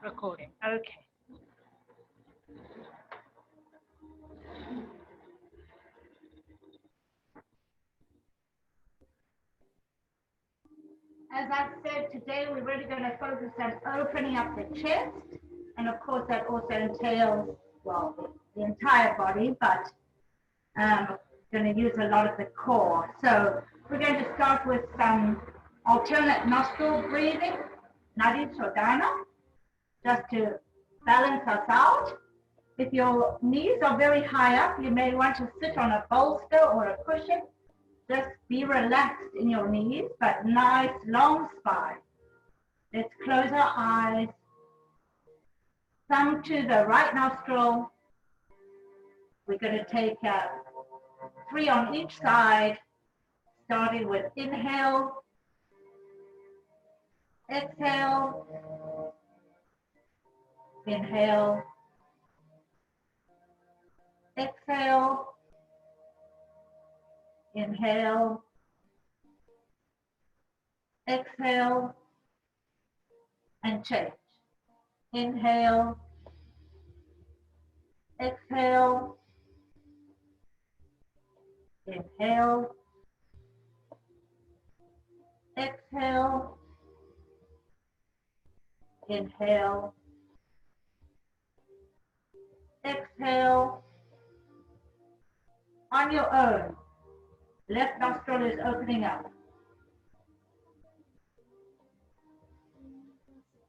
Recording. Okay. As I said, today we're really going to focus on opening up the chest, and of course that also entails, well, the entire body, but going to use a lot of the core. So we're going to start with some alternate nostril breathing, Nadi Shodhana, just to balance us out. If your knees are very high up, you may want to sit on a bolster or a cushion. Just be relaxed in your knees, but nice long spine. Let's close our eyes. Thumb to the right nostril. We're going to take 3 on each side, starting with inhale, exhale, inhale, exhale, inhale, exhale, and change. Inhale, exhale, inhale, exhale, inhale, exhale. On your own, left nostril is opening up.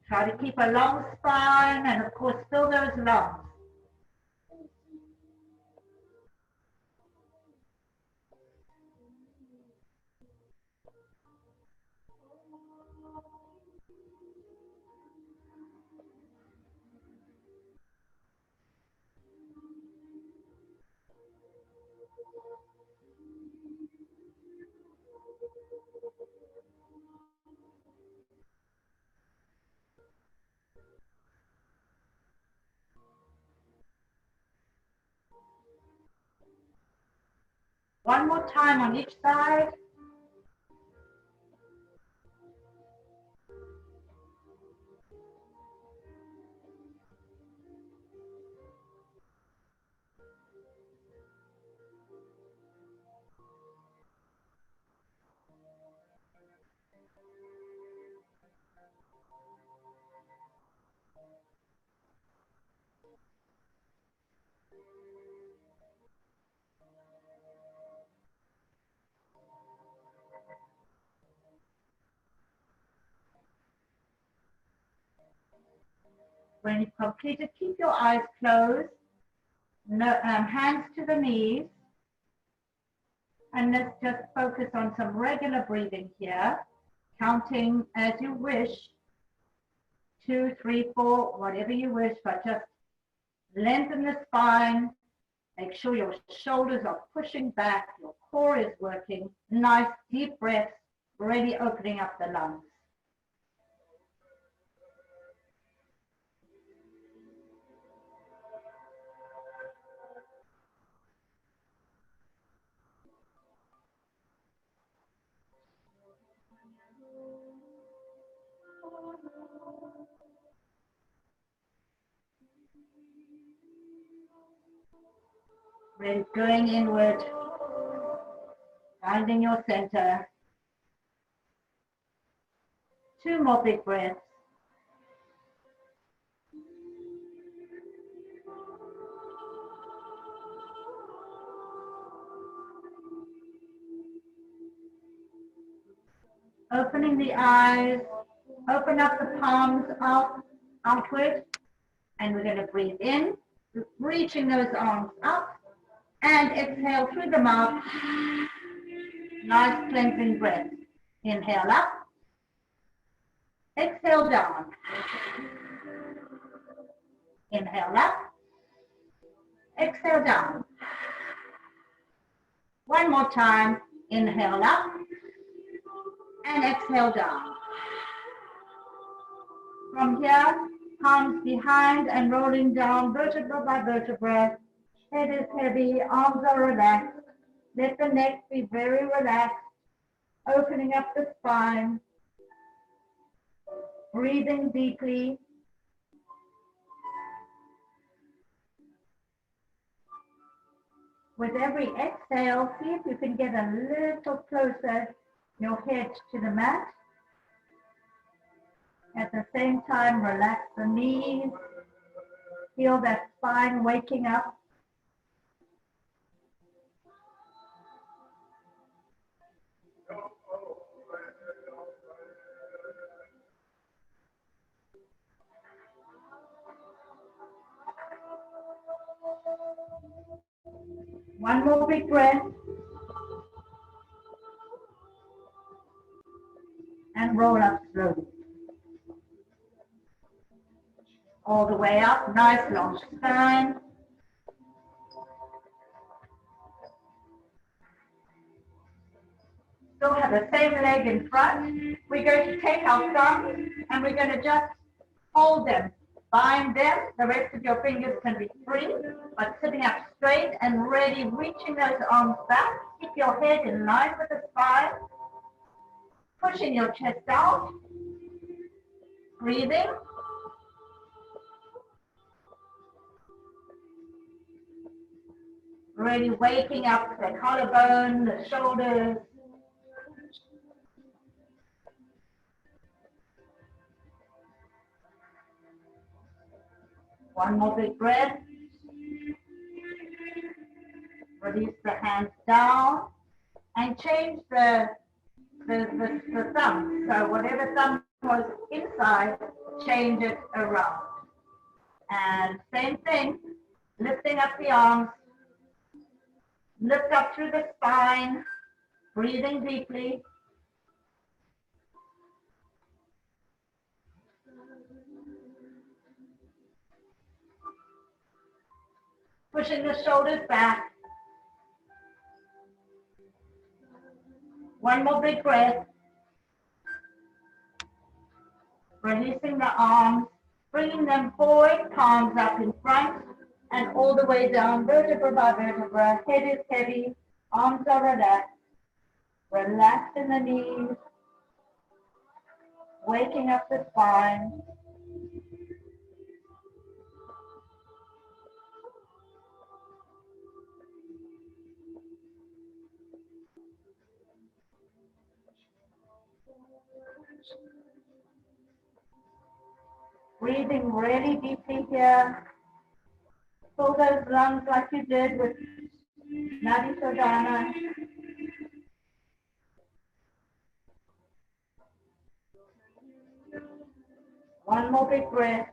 Try to keep a long spine and of course fill those lungs. One more time on each side. When you've completed, keep your eyes closed, no, hands to the knees, and let's just focus on some regular breathing here, counting as you wish, 2, 3, 4, whatever you wish, but just lengthen the spine, make sure your shoulders are pushing back, your core is working, nice deep breaths, really opening up the lungs. Really going inward, finding your center. 2 more big breaths. Opening the eyes, open up the palms outward, and we're going to breathe in, reaching those arms up, and exhale through the mouth. Nice cleansing breath. Inhale up, exhale down. Inhale up, exhale down. One more time, inhale up, and exhale down. From here, palms behind and rolling down vertebra by vertebra. Head is heavy, arms are relaxed. Let the neck be very relaxed, opening up the spine, breathing deeply. with every exhale, see if you can get a little closer your head to the mat. At the same time, relax the knees. Feel that spine waking up. One more big breath. And roll up slowly. All the way up, nice long spine. Still have the same leg in front. We're going to take our thumbs and we're going to just hold them, bind them. The rest of your fingers can be free, but sitting up straight and ready, reaching those arms back. Keep your head in line with the spine. Pushing your chest out. Breathing. Really waking up the collarbone, the shoulders. One more big breath. Release the hands down and change the thumb. So whatever thumb was inside, change it around. And same thing, lifting up the arms. Lift up through the spine, breathing deeply. Pushing the shoulders back. One more big breath. Releasing the arms, bringing them forward, palms up in front, and all the way down, vertebra by vertebra. Head is heavy, arms are relaxed. Relax in the knees, waking up the spine. Breathing really deeply here. Fill those lungs like you did with Nadi Shodhana. One more big breath.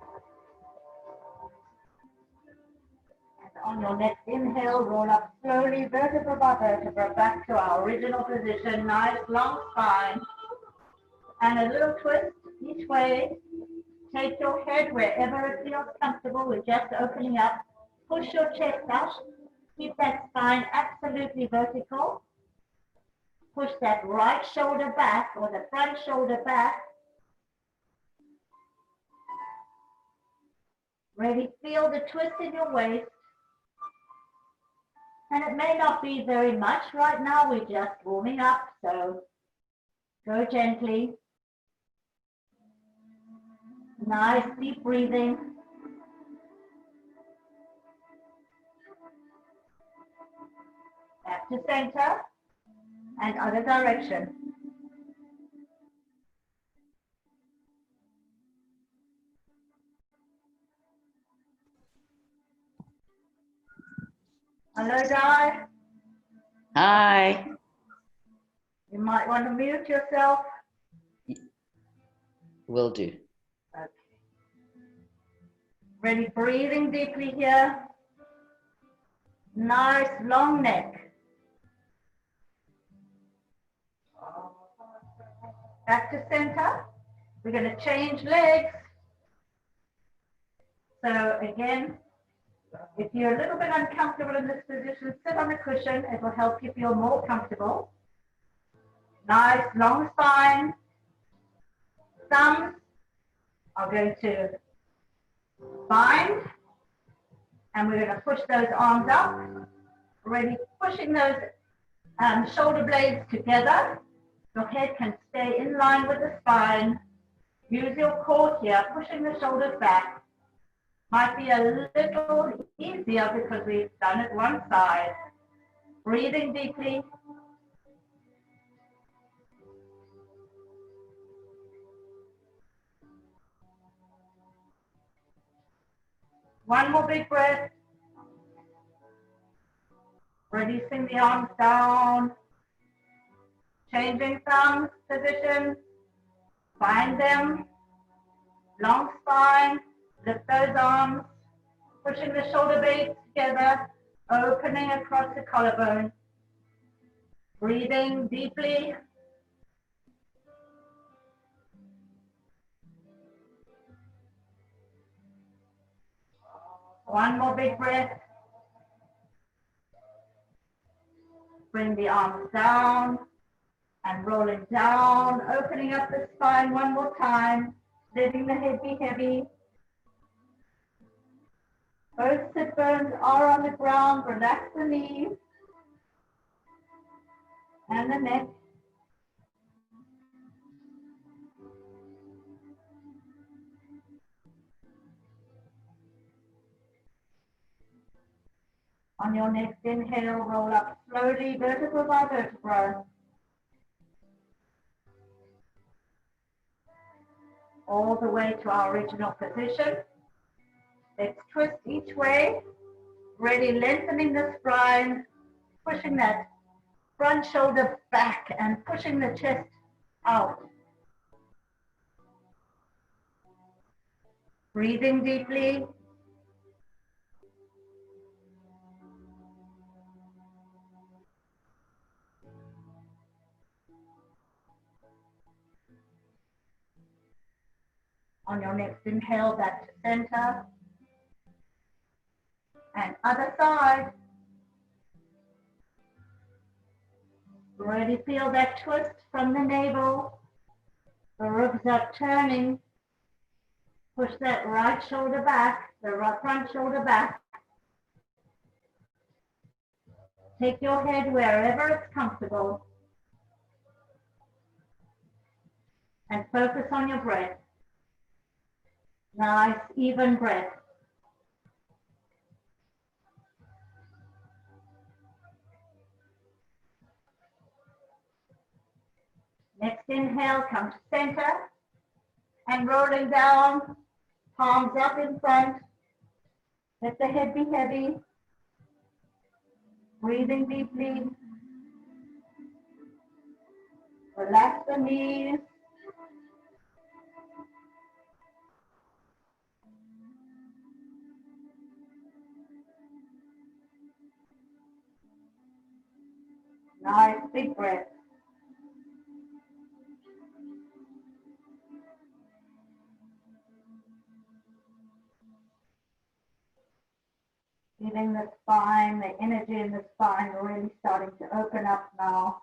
And on your next inhale, roll up slowly, vertebra by vertebra, back to our original position. Nice long spine. And a little twist each way. Take your head wherever it feels comfortable. We're just opening up. Push your chest up. Keep that spine absolutely vertical. Push that right shoulder back or the front shoulder back. Really feel the twist in your waist. And it may not be very much right now. We're just warming up. So go gently. Nice deep breathing. Back to center and other direction. Hello, Di. Hi. You might want to mute yourself. Will do. Okay. Really breathing deeply here. Nice long neck. Back to center. We're going to change legs. So again, if you're a little bit uncomfortable in this position, sit on the cushion. It will help you feel more comfortable. Nice long spine. Thumbs are going to bind. And we're going to push those arms up. Really pushing those shoulder blades together. Your head can stay in line with the spine. Use your core here, pushing the shoulders back. Might be a little easier because we've done it one side. Breathing deeply. One more big breath. Releasing the arms down. Changing thumbs position. Find them. Long spine. Lift those arms. Pushing the shoulder blades together. Opening across the collarbone. Breathing deeply. One more big breath. Bring the arms down and rolling down, opening up the spine one more time, letting the head be heavy. Both sit bones are on the ground. Relax the knees and the neck. On your next inhale, roll up slowly, vertebra by vertebra. All the way to our original position. Let's twist each way, really lengthening the spine, pushing that front shoulder back and pushing the chest out. Breathing deeply. On your next inhale, back to center. And other side. Really feel that twist from the navel. The ribs are turning. Push that right shoulder back, the right front shoulder back. Take your head wherever it's comfortable. And focus on your breath. Nice, even breath. Next inhale, come to center. And rolling down, palms up in front. Let the head be heavy. Breathing deeply. Relax the knees. Nice, big breath. Feeling the spine, the energy in the spine really starting to open up now.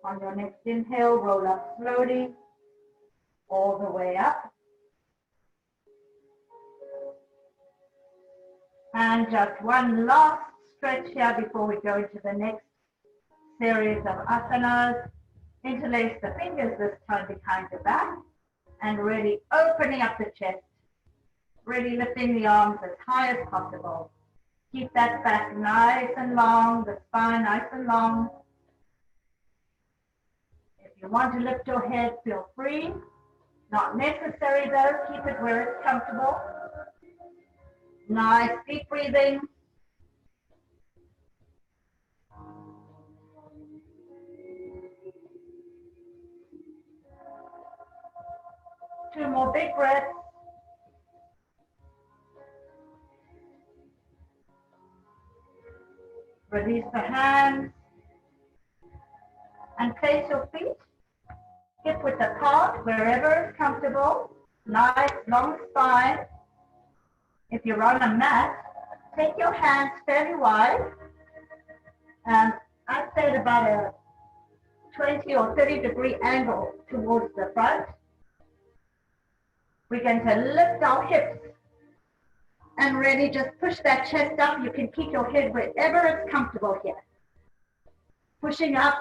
On your next inhale, roll up slowly, all the way up. And just one last stretch here before we go into the next series of asanas. Interlace the fingers this time behind the back and really opening up the chest. Really lifting the arms as high as possible. Keep that back nice and long, the spine nice and long. If you want to lift your head, feel free. Not necessary though, keep it where it's comfortable. Nice, deep breathing. Two more big breaths. Release the hands and place your feet hip width apart wherever is comfortable. Nice long spine. If you're on a mat, take your hands fairly wide. I'd say at about a 20 or 30 degree angle towards the front. We're going to lift our hips and really just push that chest up. You can keep your head wherever it's comfortable here. Pushing up,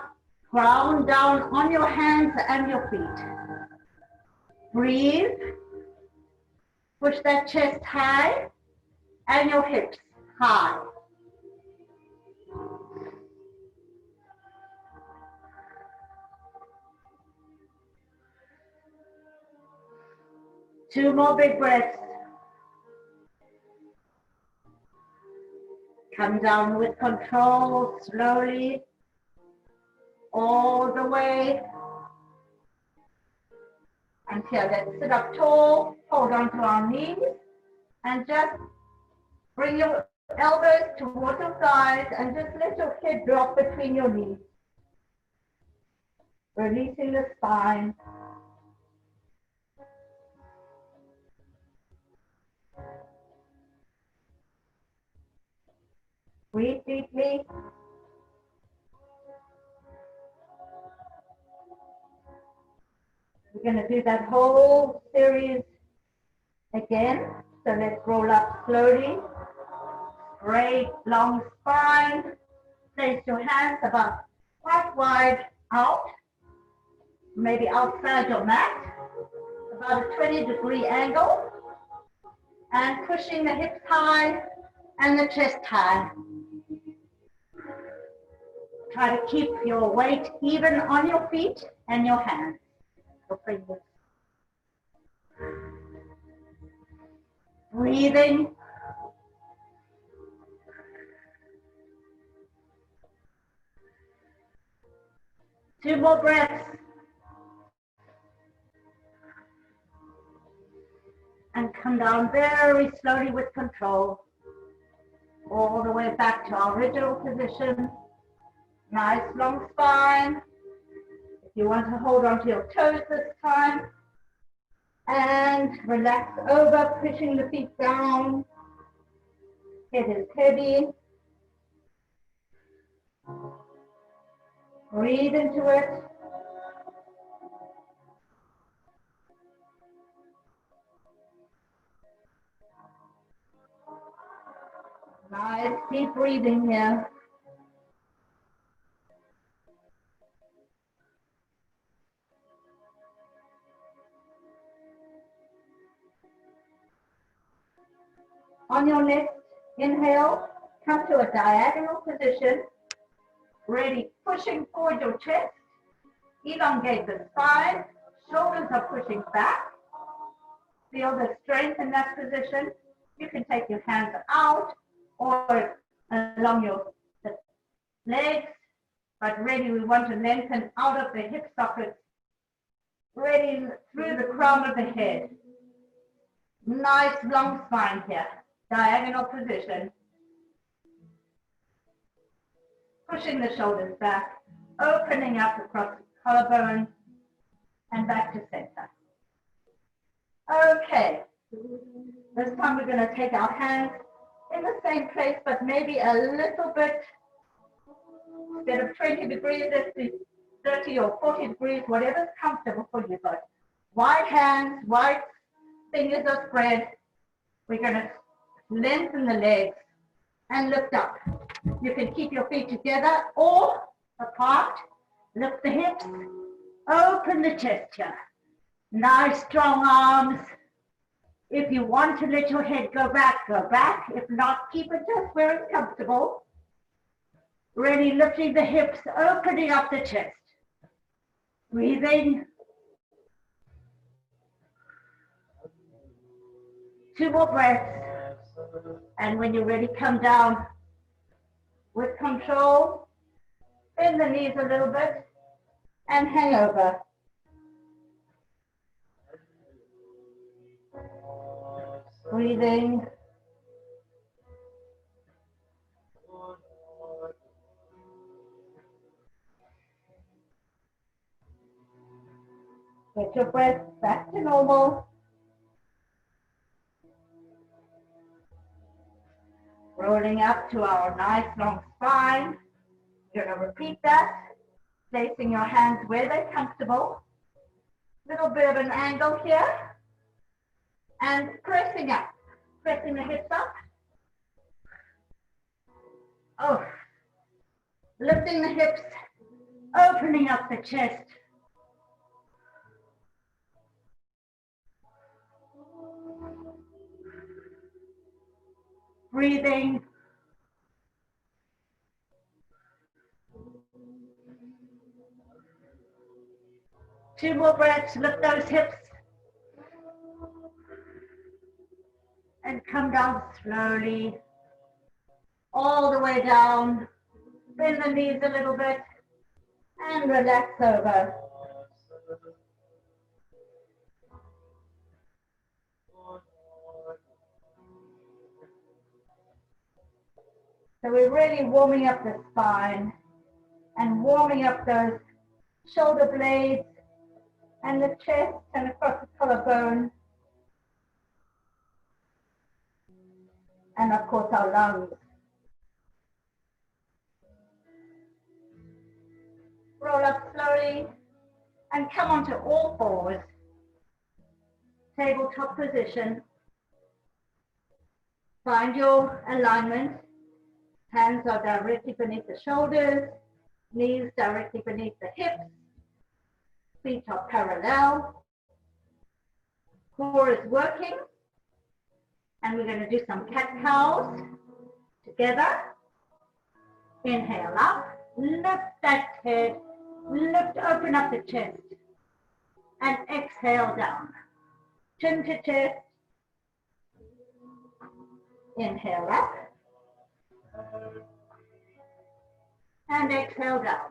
ground down on your hands and your feet. Breathe. Push that chest high and your hips high. Two more big breaths. Come down with control, slowly, all the way until let's sit up tall, hold on to our knees, and just bring your elbows towards your thighs and just let your head drop between your knees. Releasing the spine. Breathe deeply. We're going to do that whole series again. So let's roll up slowly. Straight, long spine. Place your hands about quite wide out, maybe outside your mat, about a 20-degree angle, and pushing the hips high and the chest high. Try to keep your weight even on your feet and your hands, your fingers. Breathing. Two more breaths. And come down very slowly with control. All the way back to our original position. Nice long spine. If you want to hold on to your toes this time. And relax over, pushing the feet down. Head is heavy. Breathe into it. Nice deep breathing here. On your next inhale, come to a diagonal position. Ready, pushing forward your chest. Elongate the spine. Shoulders are pushing back. Feel the strength in that position. You can take your hands out or along your legs. But really, we want to lengthen out of the hip sockets. Ready through the crown of the head. Nice long spine here. Diagonal position. Pushing the shoulders back, opening up across the collarbone and back to center. Okay, this time we're going to take our hands in the same place, but maybe a little bit, instead of 20 degrees, let's do 30 or 40 degrees, whatever's comfortable for you. But wide hands, wide fingers are spread. We're going to lengthen the legs and lift up. You can keep your feet together or apart. Lift the hips, open the chest here. Nice strong arms. If you want to let your head go back, go back. If not, keep it just where it's comfortable. Really lifting the hips, opening up the chest. Breathing. Two more breaths. And when you're ready, come down with control. Bend the knees a little bit and hang over. Breathing. Get your breath back to normal. Rolling up to our nice long spine. You're going to repeat that, placing your hands where they're comfortable. Little bit of an angle here. And pressing up, pressing the hips up. Oh, lifting the hips, opening up the chest. breathing. Two more breaths, lift those hips. And come down slowly, all the way down. Bend the knees a little bit and relax over. So we're really warming up the spine and warming up those shoulder blades and the chest and across the collarbone. And of course our lungs. Roll up slowly and come onto all fours. Tabletop position. Find your alignment. Hands are directly beneath the shoulders, knees directly beneath the hips, feet are parallel. Core is working. And we're going to do some cat-cows together. Inhale up, lift that head, lift, open up the chest. And exhale down. Chin to chest. Inhale up. And exhale down.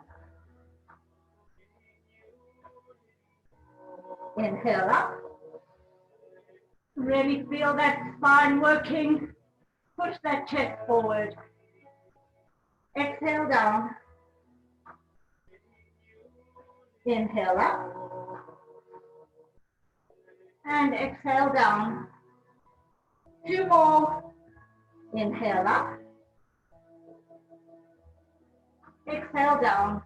Inhale up. Really feel that spine working. Push that chest forward. Exhale down. Inhale up. And exhale down. Two more. Inhale up. Exhale down.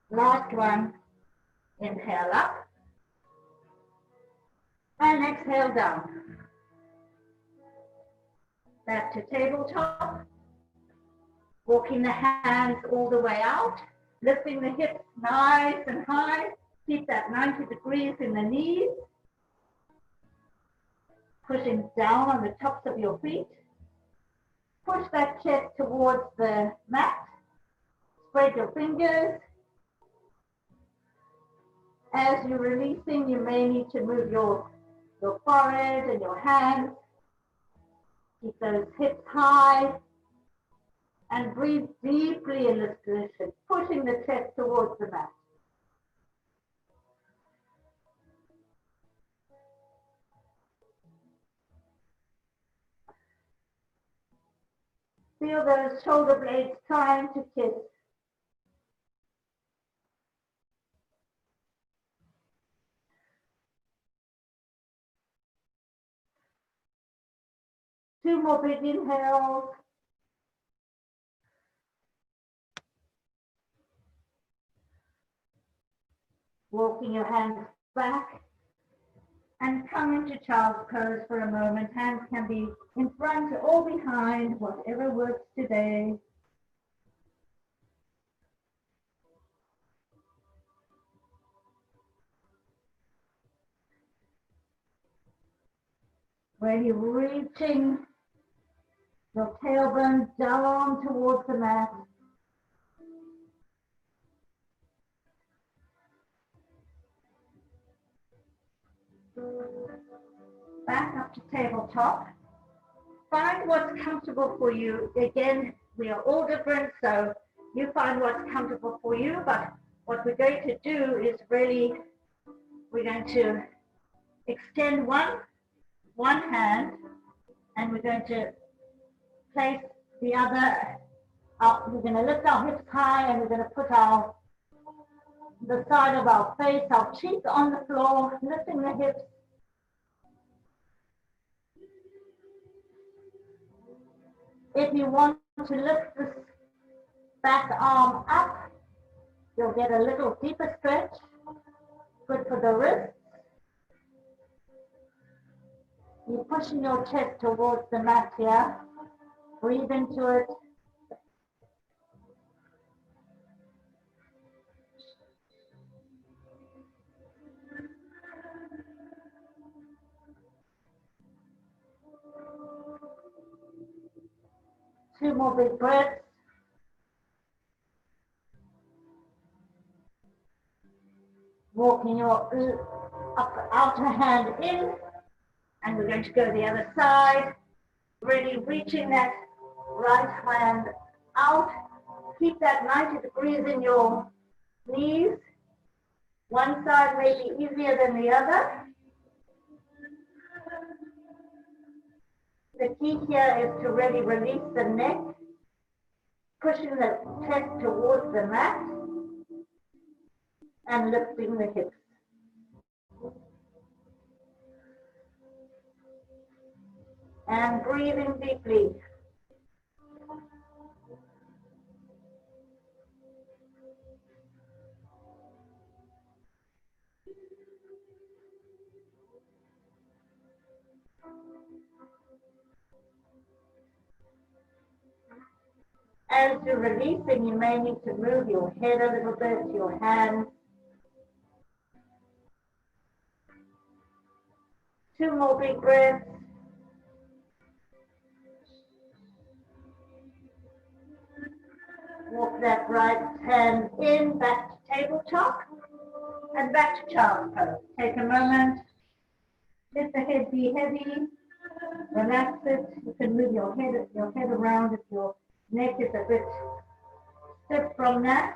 Last one. Inhale up. And exhale down. Back to tabletop. Walking the hands all the way out. Lifting the hips nice and high. Keep that 90 degrees in the knees. Pushing down on the tops of your feet. Push that chest towards the mat. Spread your fingers. As you're releasing, you may need to move your forehead and your hands. Keep those hips high. And breathe deeply in this position, pushing the chest towards the mat. Feel those shoulder blades trying to kiss. Two more big inhales. Walking your hands back and come into child's pose for a moment. Hands can be in front or behind, whatever works today. Where you're reaching your tailbone down towards the mat. Back up to tabletop. Find what's comfortable for you. Again, we are all different, so you find what's comfortable for you. But what we're going to do is really, we're going to extend one hand, and we're going to place the other out. We're going to lift our hips high, and we're going to put the side of our face, our cheek on the floor, lifting the hips. If you want to lift this back arm up, you'll get a little deeper stretch. Good for the wrists. You're pushing your chest towards the mat here. Breathe into it. 2 more big breaths. Walking your outer hand in, and we're going to go the other side. Really reaching that right hand out. Keep that 90 degrees in your knees. One side may be easier than the other. The key here is to really release the neck, pushing the chest towards the mat, and lifting the hips. And breathing deeply. As you're releasing, you may need to move your head a little bit, your hands. 2 more big breaths. Walk that right hand in, back to tabletop, and back to child's pose. Take a moment. Let the head be heavy. Relax it. You can move your head around if your neck is a bit stiff from that.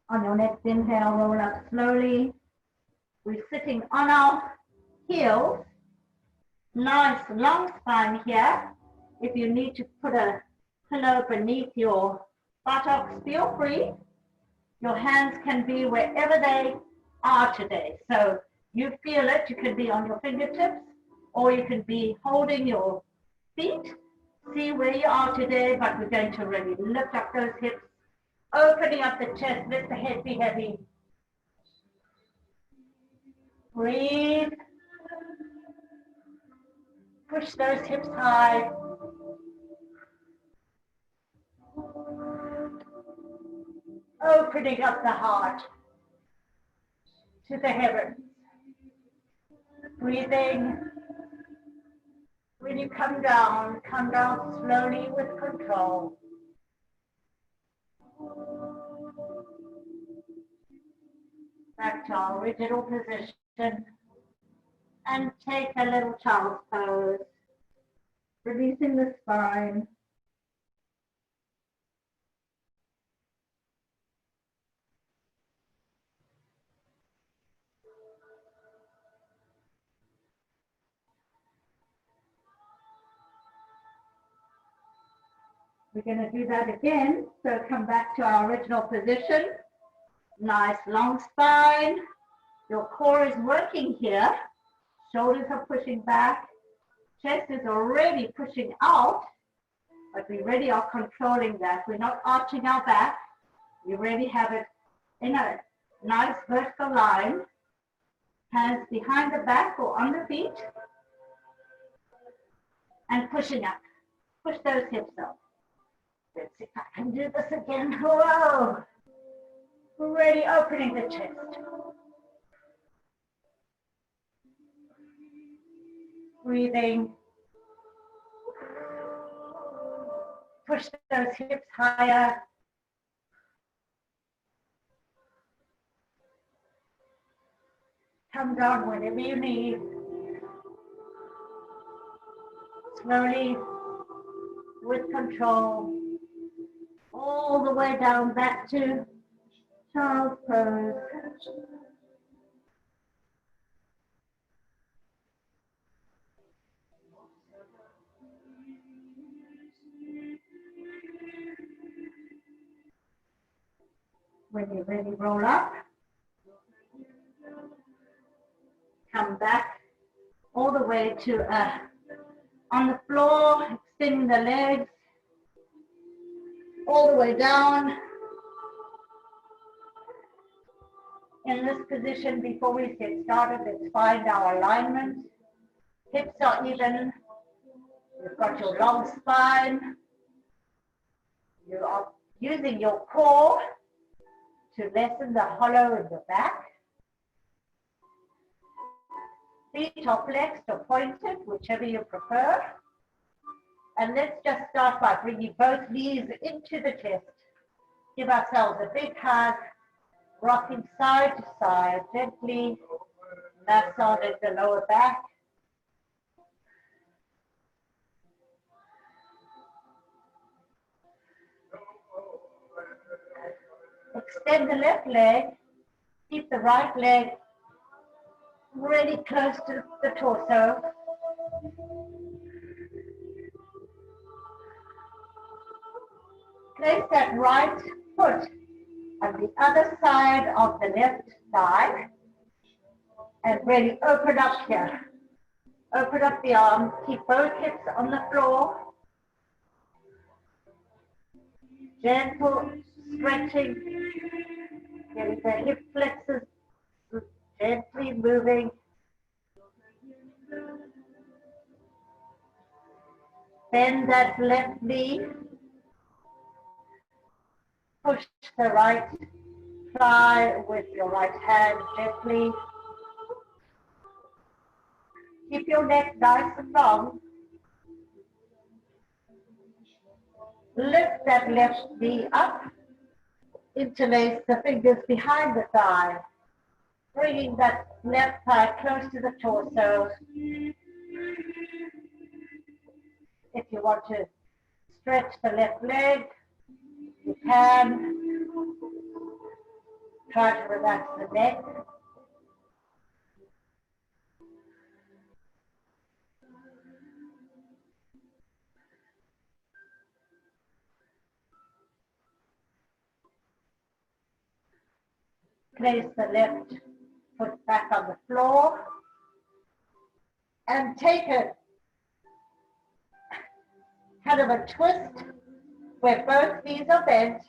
On your next inhale, roll up slowly. We're sitting on our heels. Nice long spine here. If you need to put a pillow beneath your buttocks, feel free. Your hands can be wherever they are today. So you feel it, you can be on your fingertips, or you can be holding your feet. See where you are today, but we're going to really lift up those hips, opening up the chest, let the head be heavy. Breathe. Push those hips high. Opening up the heart to the heavens. Breathing. When you come down slowly with control. Back to our original position. And take a little child's pose. Releasing the spine. We're going to do that again. So come back to our original position. Nice long spine. Your core is working here. Shoulders are pushing back. Chest is already pushing out. But we really are controlling that. We're not arching our back. We really have it in a nice vertical line. Hands behind the back or on the feet. And pushing up. Push those hips up. Let's see if I can do this again. Whoa! Really opening the chest. Breathing. Push those hips higher. Come down whenever you need. Slowly, with control. All the way down back to child's pose. When you're ready, roll up. Come back all the way to on the floor, extending the legs. All the way down. In this position, before we get started, let's find our alignment. Hips are even. You've got your long spine. You are using your core to lessen the hollow in the back. Feet are flexed or pointed, whichever you prefer. And let's just start by bringing both knees into the chest. Give ourselves a big hug, rocking side to side, gently massaging the lower back. Extend the left leg, keep the right leg really close to the torso. Place that right foot on the other side of the left thigh and really open up here. Open up the arms, keep both hips on the floor. Gentle stretching, getting the hip flexors gently moving. Bend that left knee. Push the right thigh with your right hand gently. Keep your neck nice and long. Lift that left knee up. Interlace the fingers behind the thigh, bringing that left thigh close to the torso. If you want to stretch the left leg, you can. Try to relax the neck. Place the left foot back on the floor and take a kind of a twist where both knees are bent.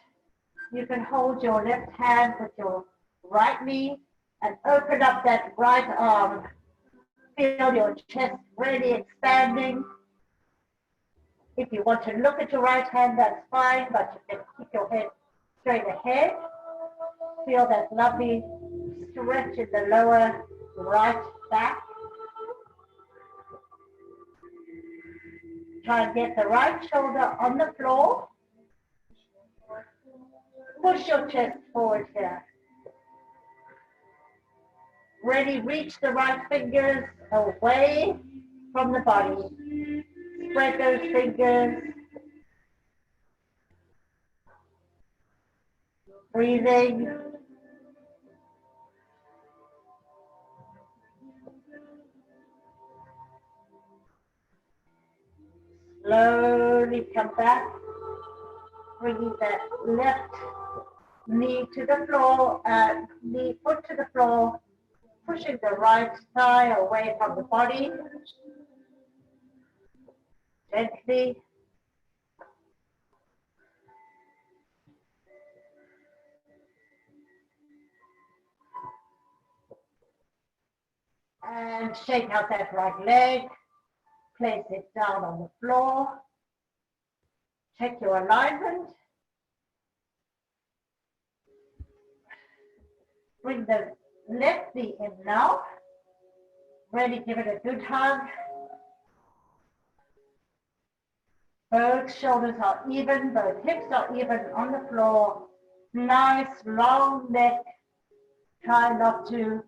You can hold your left hand with your right knee and open up that right arm. Feel your chest really expanding. If you want to look at your right hand, that's fine, but you can keep your head straight ahead. Feel that lovely stretch in the lower right back. Try and get the right shoulder on the floor. Push your chest forward here. Really reach the right fingers away from the body. Spread those fingers. Breathing. Slowly come back, bringing that left knee to the floor and knee foot to the floor, pushing the right thigh away from the body. Gently. And shake out that right leg. Place it down on the floor. Check your alignment. Bring the left knee in now. Ready, give it a good hug. Both shoulders are even, both hips are even on the floor. Nice long neck. Try not to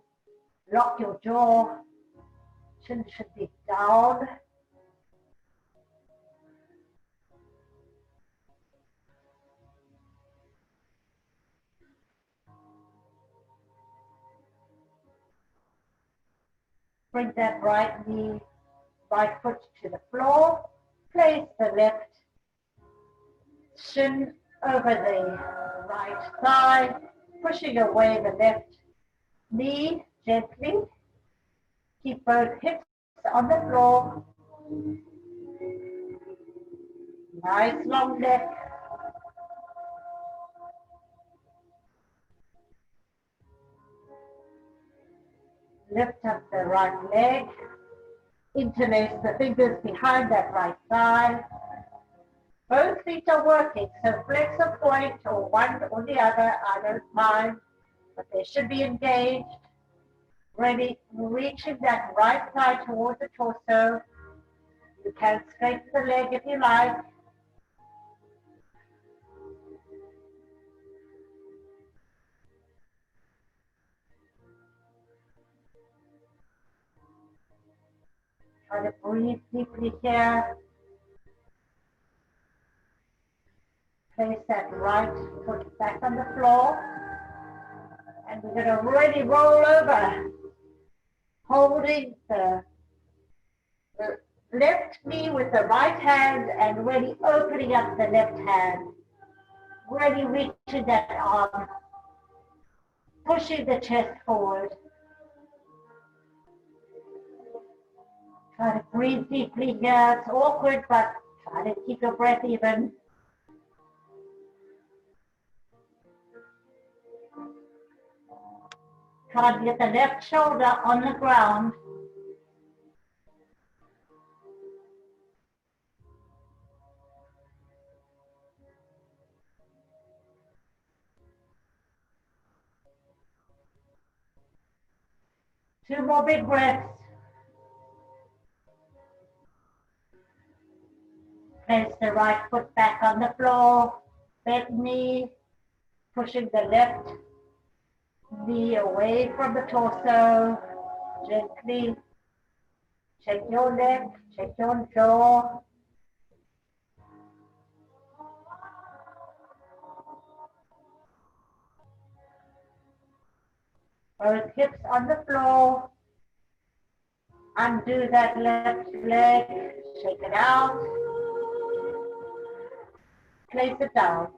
lock your jaw. Chin should be down. Bring that right knee, right foot to the floor. Place the left shin over the right thigh, pushing away the left knee gently. Keep both hips on the floor. Nice long neck. Lift up the right leg. Interlace the fingers behind that right thigh. Both feet are working, so flex a point or one or the other, I don't mind, but they should be engaged. Ready, reaching that right thigh towards the torso. You can straighten the leg if you like. Try to breathe deeply here. Place that right foot back on the floor. And we're going to really roll over, holding the left knee with the right hand and really opening up the left hand. Really reaching that arm, pushing the chest forward. Try to breathe deeply here. It's awkward, but try to keep your breath even. Try to get the left shoulder on the ground. Two more big breaths. Place the right foot back on the floor. Bent knee, pushing the left knee away from the torso. Gently check your neck, check your jaw. Both hips on the floor. Undo that left leg, shake it out. Place it down.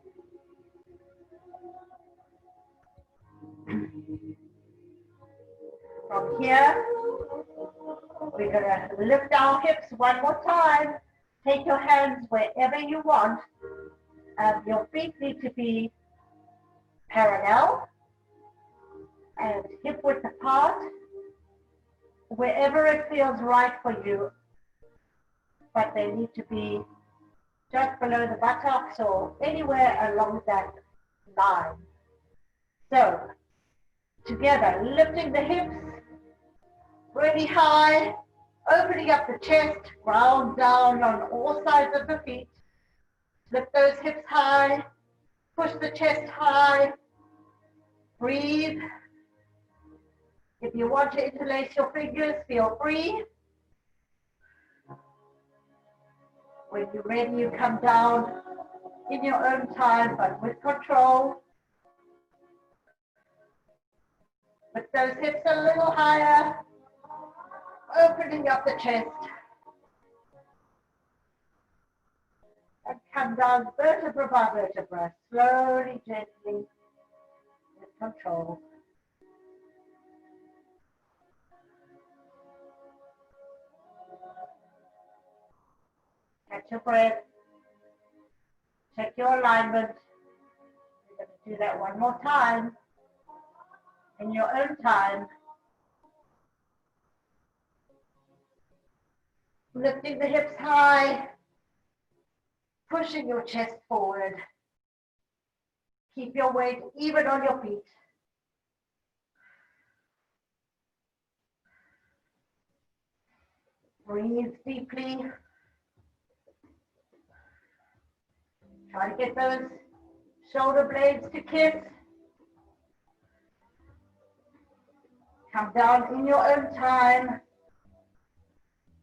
From here, we're going to lift our hips one more time. Take your hands wherever you want. Your feet need to be parallel and hip width apart, wherever it feels right for you, but they need to be just below the buttocks or anywhere along that line. So, together, lifting the hips really high, opening up the chest, ground down on all sides of the feet. Lift those hips high, push the chest high, breathe. If you want to interlace your fingers, feel free. When you're ready, you come down in your own time, but with control. Lift those hips a little higher, opening up the chest. And come down vertebra by vertebra, slowly, gently, with control. Catch your breath. Check your alignment. You're going to do that one more time in your own time. Lifting the hips high, pushing your chest forward. Keep your weight even on your feet. Breathe deeply. Try to get those shoulder blades to kiss. Come down in your own time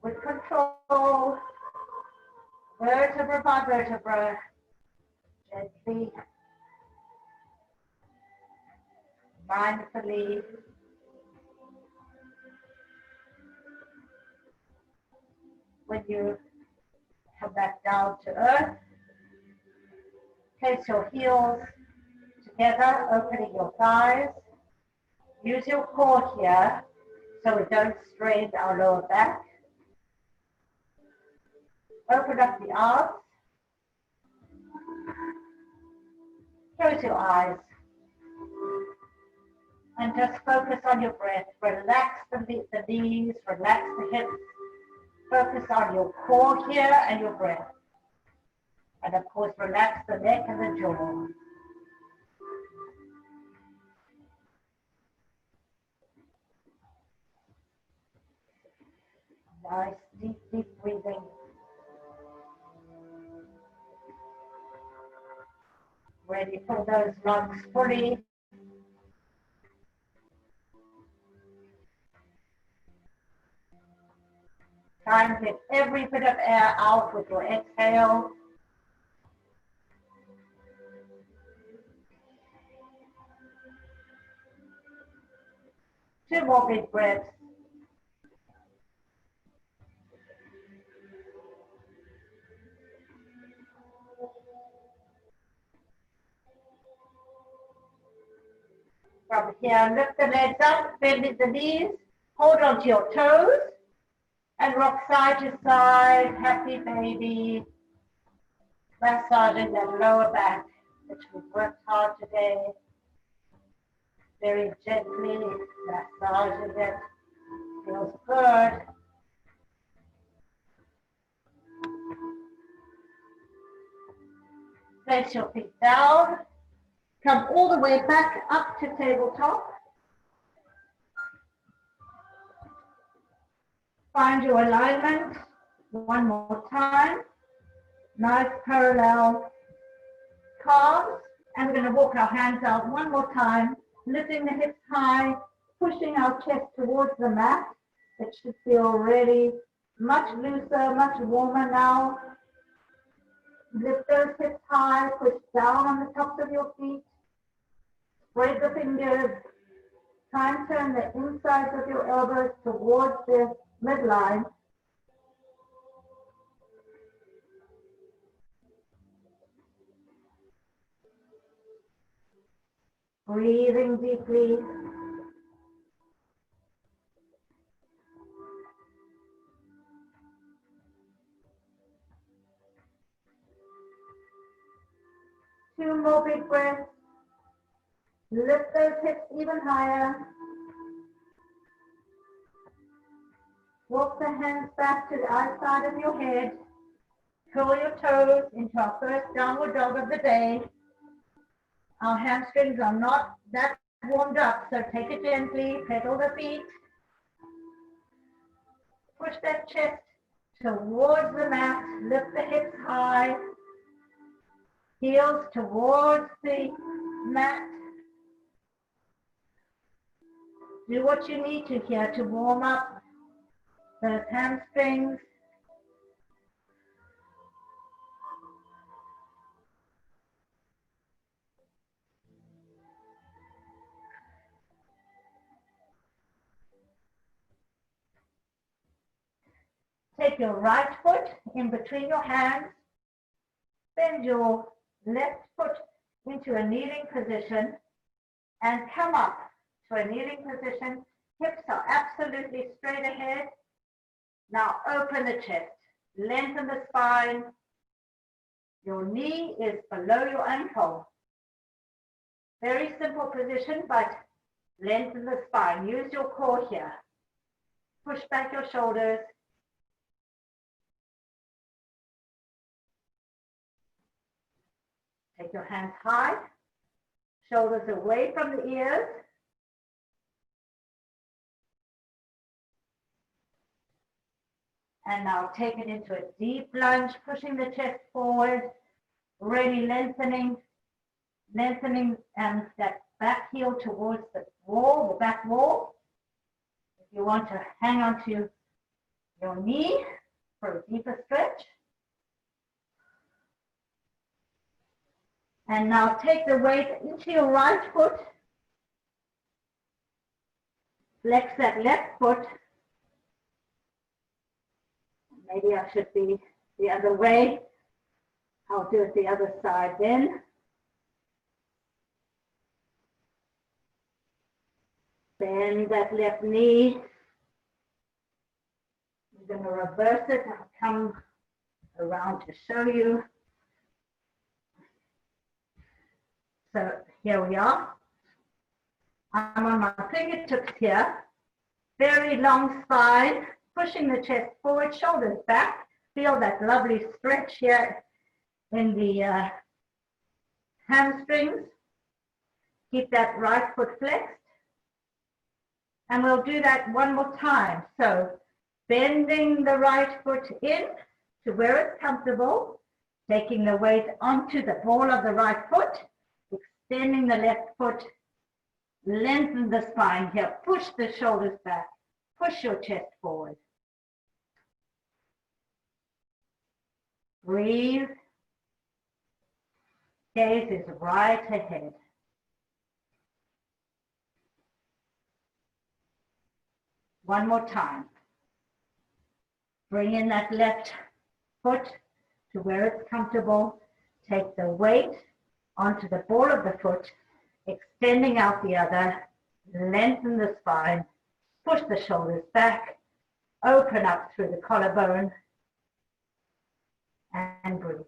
with control, vertebra by vertebra, gently, mindfully. When you come back down to earth, place your heels together, opening your thighs. Use your core here so we don't strain our lower back. Open up the arms. Close your eyes. And just focus on your breath. Relax the knees, relax the hips. Focus on your core here and your breath. And of course, relax the neck and the jaw. Nice, deep, deep breathing. Ready for those lungs fully. Try and get every bit of air out with your exhale. Two more big breaths. From here, lift the legs up, bend the knees, hold on to your toes, and rock side to side, happy baby. Massaging that lower back, which we've worked hard today. Very gently massaging it. Feels good. Place your feet down. Come all the way back up to tabletop. Find your alignment one more time. Nice parallel calves. And we're going to walk our hands out one more time, lifting the hips high, pushing our chest towards the mat. It should feel really much looser, much warmer now. Lift those hips high, push down on the tops of your feet. Spread the fingers. Try and turn the insides of your elbows towards the midline. Breathing deeply. Two more big breaths. Lift those hips even higher. Walk the hands back to the outside of your head. Curl your toes into our first downward dog of the day. Our hamstrings are not that warmed up, so take it gently, pedal the feet. Push that chest towards the mat, lift the hips high. Heels towards the mat. Do what you need to here to warm up those hamstrings. Take your right foot in between your hands. Bend your left foot into a kneeling position and come up to a kneeling position. Hips are absolutely straight ahead. Now open the chest, lengthen the spine. Your knee is below your ankle. Very simple position, but lengthen the spine. Use your core here. Push back your shoulders. Take your hands high, shoulders away from the ears. And now take it into a deep lunge, pushing the chest forward, really lengthening that back heel towards the wall, the back wall. If you want to hang onto your knee for a deeper stretch. And now take the weight into your right foot. Flex that left foot. Maybe I should be the other way. I'll do it the other side then. Bend that left knee. We're going to reverse it. I'll come around to show you. So here we are. I'm on my fingertips here. Very long spine, pushing the chest forward, shoulders back. Feel that lovely stretch here in the hamstrings. Keep that right foot flexed. And we'll do that one more time. So bending the right foot in to where it's comfortable, taking the weight onto the ball of the right foot, extending the left foot, lengthen the spine here, push the shoulders back, push your chest forward. Breathe. Gaze is right ahead. One more time. Bring in that left foot to where it's comfortable. Take the weight onto the ball of the foot, extending out the other, lengthen the spine, push the shoulders back, open up through the collarbone, and breathe.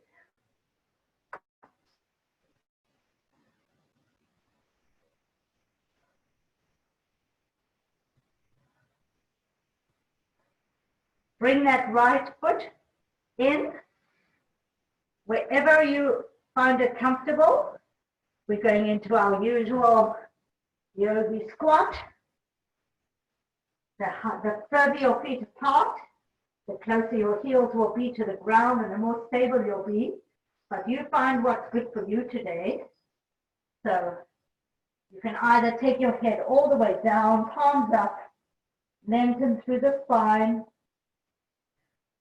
Bring that right foot in wherever you find it comfortable. We're going into our usual yogi squat. The further your feet apart, the closer your heels will be to the ground and the more stable you'll be. But you find what's good for you today. So you can either take your head all the way down, palms up, lengthen through the spine,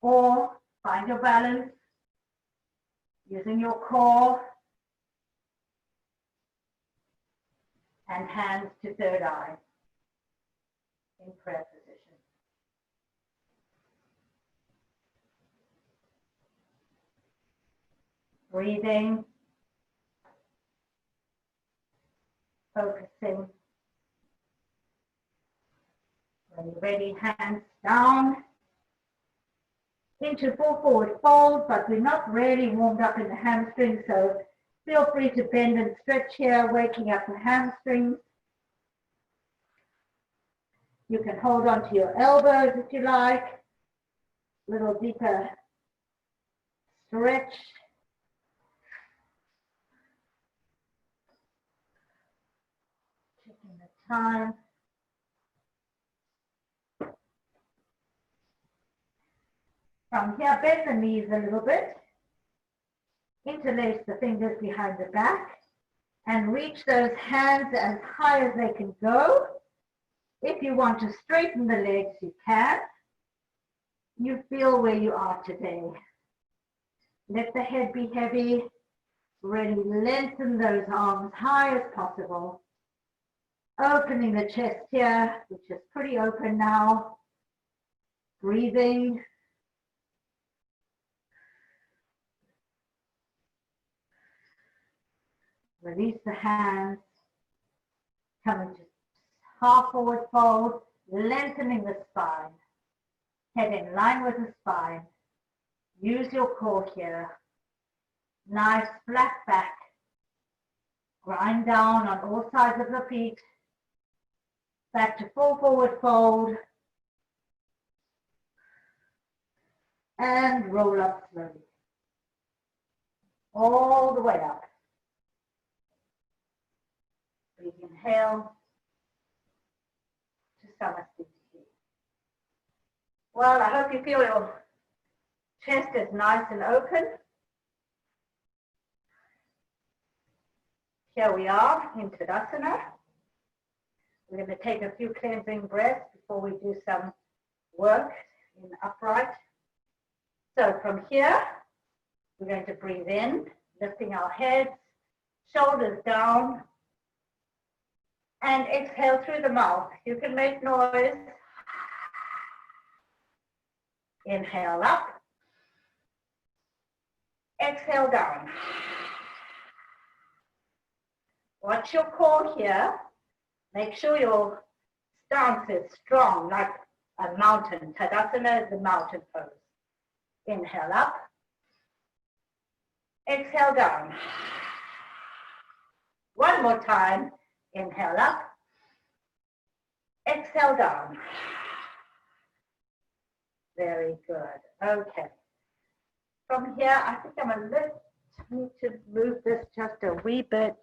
or find your balance using your core and hands to third eye in prayer position. Breathing, focusing. When you're ready, hands down into full forward fold, but we're not really warmed up in the hamstrings, so feel free to bend and stretch here, waking up the hamstrings. You can hold on to your elbows if you like. A little deeper stretch. Checking the time. From here, bend the knees a little bit. Interlace the fingers behind the back and reach those hands as high as they can go. If you want to straighten the legs, you can. You feel where you are today. Let the head be heavy. Really lengthen those arms high as possible. Opening the chest here, which is pretty open now. Breathing. Release the hands. Come into half forward fold, lengthening the spine. Head in line with the spine. Use your core here. Nice flat back. Grind down on all sides of the feet. Back to full forward fold. And roll up slowly. All the way up. Big inhale to Samasthiti. Well, I hope you feel your chest is nice and open. Here we are in Tadasana. We're going to take a few cleansing breaths before we do some work in upright. So from here, we're going to breathe in, lifting our heads, shoulders down, and exhale through the mouth. You can make noise. Inhale up. Exhale down. Watch your core here. Make sure your stance is strong, like a mountain. Tadasana is the mountain pose. Inhale up. Exhale down. One more time. Inhale up. Exhale down. Very good. Okay. From here, I think I'm a little need to move this just a wee bit.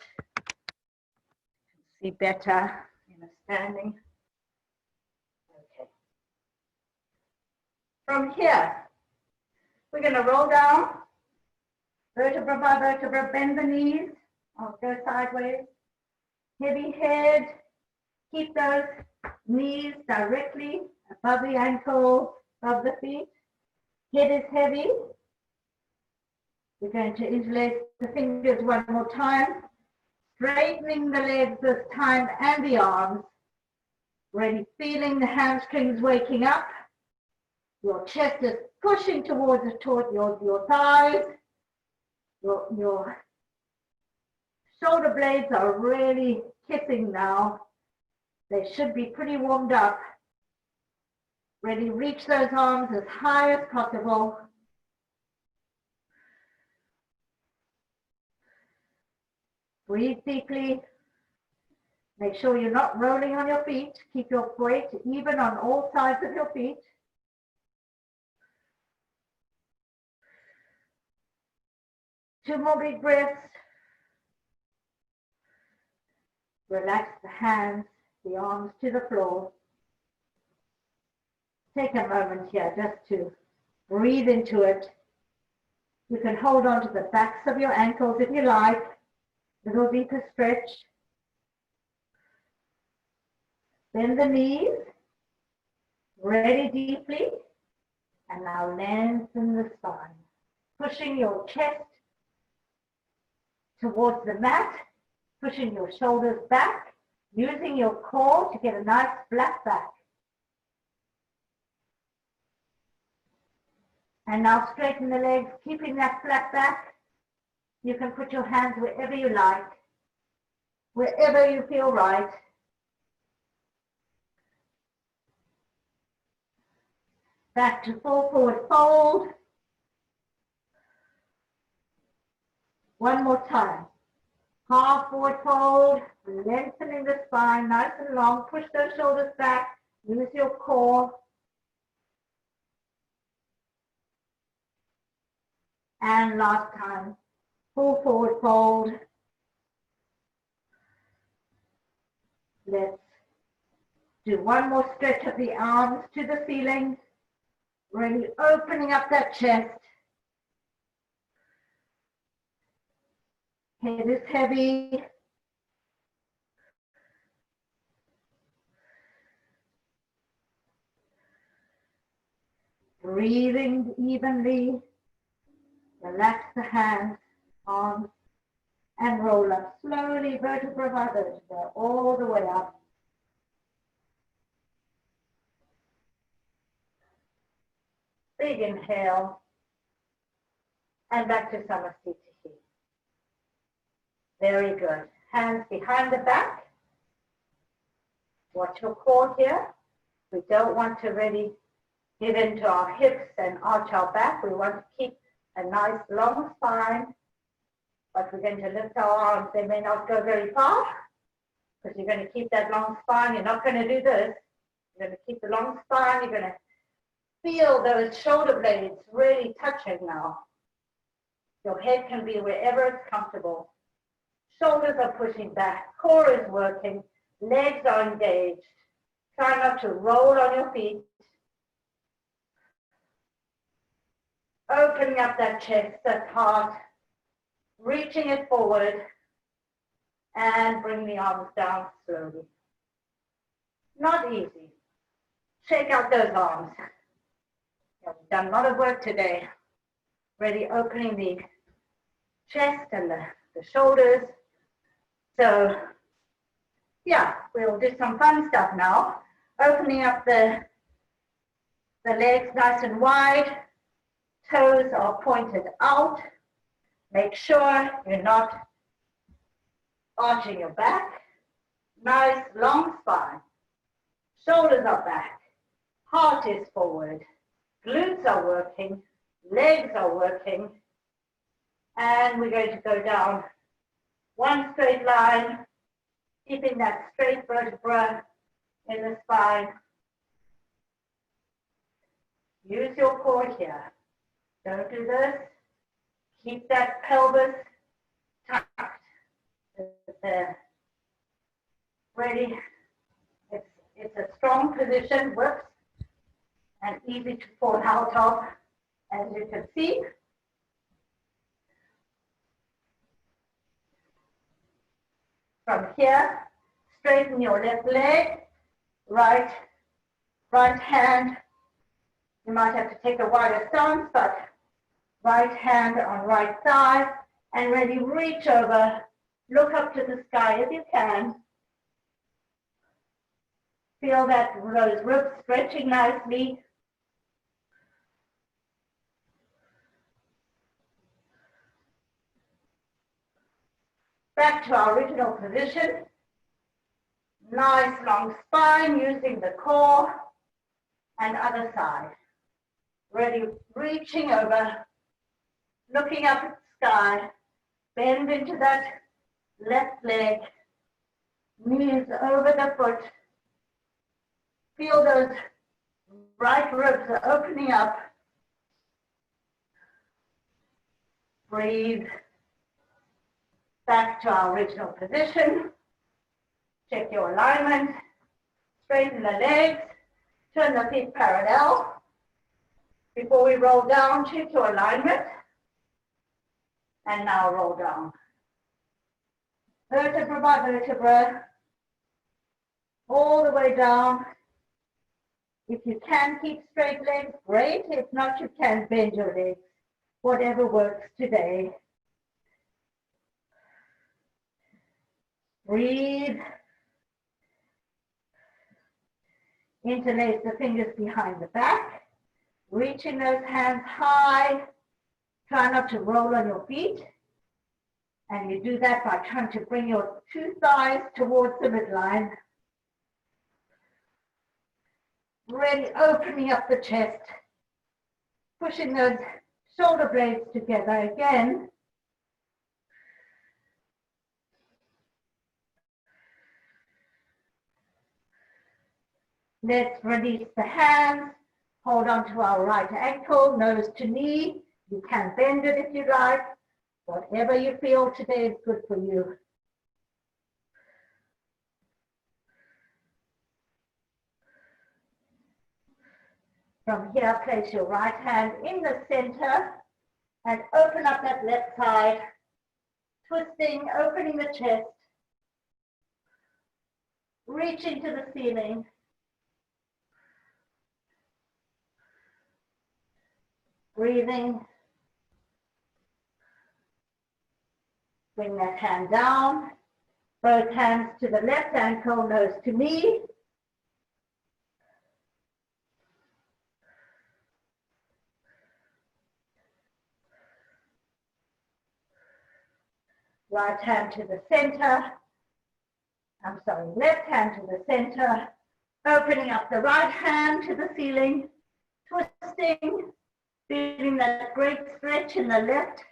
See better in a standing. Okay. From here, we're going to roll down, vertebra by vertebra, bend the knees. I'll go sideways. Heavy head. Keep those knees directly above the ankle, above the feet. Head is heavy. We're going to interlace the fingers one more time. Straightening the legs this time and the arms. Really feeling the hamstrings waking up. Your chest is pushing toward your thighs. Your shoulder blades are really kissing now. They should be pretty warmed up. Ready, reach those arms as high as possible. Breathe deeply. Make sure you're not rolling on your feet. Keep your weight even on all sides of your feet. Two more big breaths. Relax the hands, the arms to the floor. Take a moment here just to breathe into it. You can hold on to the backs of your ankles if you like. Little deeper stretch. Bend the knees. Ready deeply. And now lengthen the spine. Pushing your chest towards the mat. Pushing your shoulders back. Using your core to get a nice flat back. And now straighten the legs, keeping that flat back. You can put your hands wherever you like, wherever you feel right. Back to full forward fold. One more time. Half forward fold, lengthening the spine, nice and long. Push those shoulders back, use your core. And last time, full forward fold. Let's do one more stretch of the arms to the ceiling. Really opening up that chest. Head is heavy. Breathing evenly. Relax the hands, arms, and roll up slowly, vertebra by vertebra, all the way up. Big inhale, and back to Samasthiti. Very good. Hands behind the back. Watch your core here. We don't want to really get into our hips and arch our back. We want to keep a nice long spine, but we're going to lift our arms. They may not go very far because you're going to keep that long spine. You're not going to do this. You're going to keep the long spine. You're going to feel those shoulder blades really touching now. Your head can be wherever it's comfortable. Shoulders are pushing back. Core is working. Legs are engaged. Try not to roll on your feet. Opening up that chest, that heart, reaching it forward, and bring the arms down slowly. Not easy. Shake out those arms. We've done a lot of work today. Really opening the chest and the shoulders. So, yeah, we'll do some fun stuff now. Opening up the legs nice and wide. Toes are pointed out. Make sure you're not arching your back. Nice long spine. Shoulders are back. Heart is forward. Glutes are working. Legs are working. And we're going to go down one straight line, keeping that straight vertebra in the spine. Use your core here. Don't do this. Keep that pelvis tucked. Ready. It's a strong position, works, and easy to fall out of, as you can see. From here, straighten your left leg, right hand. You might have to take a wider stance, but right hand on right thigh, and ready, reach over, look up to the sky if you can. Feel that those ribs stretching nicely. Back to our original position. Nice long spine using the core, and other side. Ready, reaching over, looking up at the sky, bend into that left leg, knees over the foot. Feel those right ribs are opening up. Breathe. Back to our original position. Check your alignment. Straighten the legs. Turn the feet parallel. Before we roll down, check your alignment. And now roll down. Vertebra by vertebra. All the way down. If you can keep straight legs, great. If not, you can bend your legs. Whatever works today. Breathe. Interlace the fingers behind the back. Reaching those hands high. Try not to roll on your feet. And you do that by trying to bring your two thighs towards the midline. Really opening up the chest. Pushing those shoulder blades together again. Let's release the hands. Hold on to our right ankle, nose to knee. You can bend it if you like. Whatever you feel today is good for you. From here, place your right hand in the center and open up that left side, twisting, opening the chest, reaching to the ceiling. Breathing. Bring that hand down. Both hands to the left ankle, nose to knee. Right hand to the center. Left hand to the center. Opening up the right hand to the ceiling. Twisting. Feeling that great stretch in the left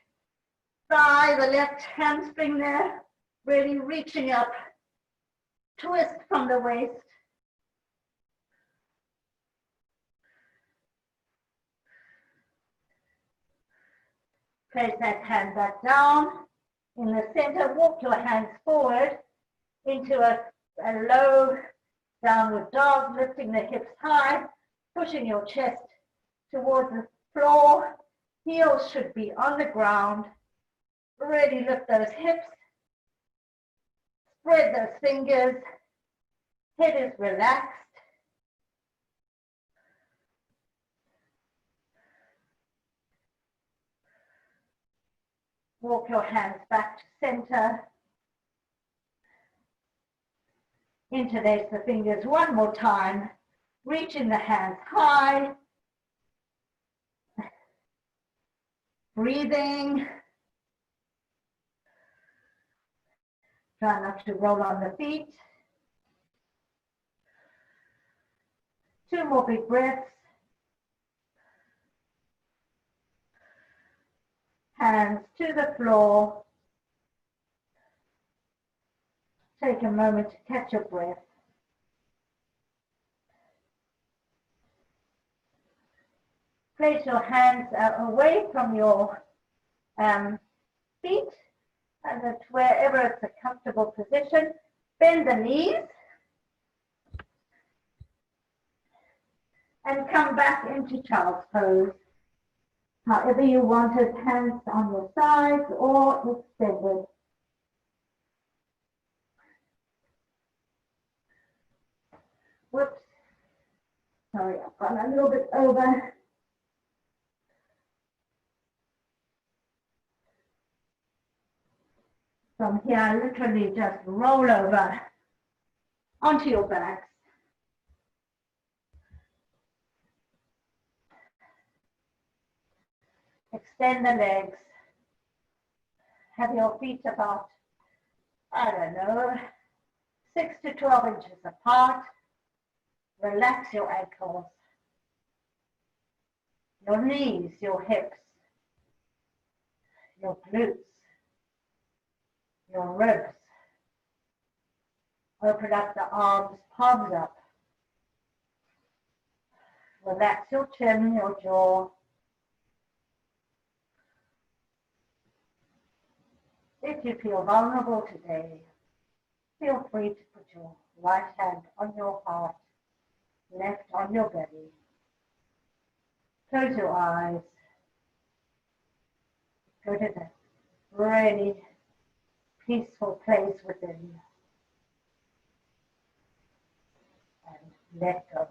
thigh, the left hamstring there. Really reaching up. Twist from the waist. Place that hand back down. In the center, walk your hands forward into a low downward dog, lifting the hips high, pushing your chest towards the floor. Heels should be on the ground. Really lift those hips. Spread those fingers. Head is relaxed. Walk your hands back to center. Interlace the fingers one more time. Reaching the hands high. Breathing. Try not to roll on the feet. 2 more big breaths. Hands to the floor. Take a moment to catch your breath. Place your hands away from your Feet, and that wherever it's a comfortable position, bend the knees and come back into child's pose. However you want it, hands on your sides or extended. Whoops. Sorry, I've gone a little bit over. From here, literally just roll over onto your backs. Extend the legs. Have your feet about, I don't know, 6 to 12 inches apart. Relax your ankles, your knees, your hips, your glutes, your ribs. Open up the arms, palms up. Relax your chin, your jaw. If you feel vulnerable today, feel free to put your right hand on your heart, left on your belly. Close your eyes. Go to that really peaceful place within you. And let go.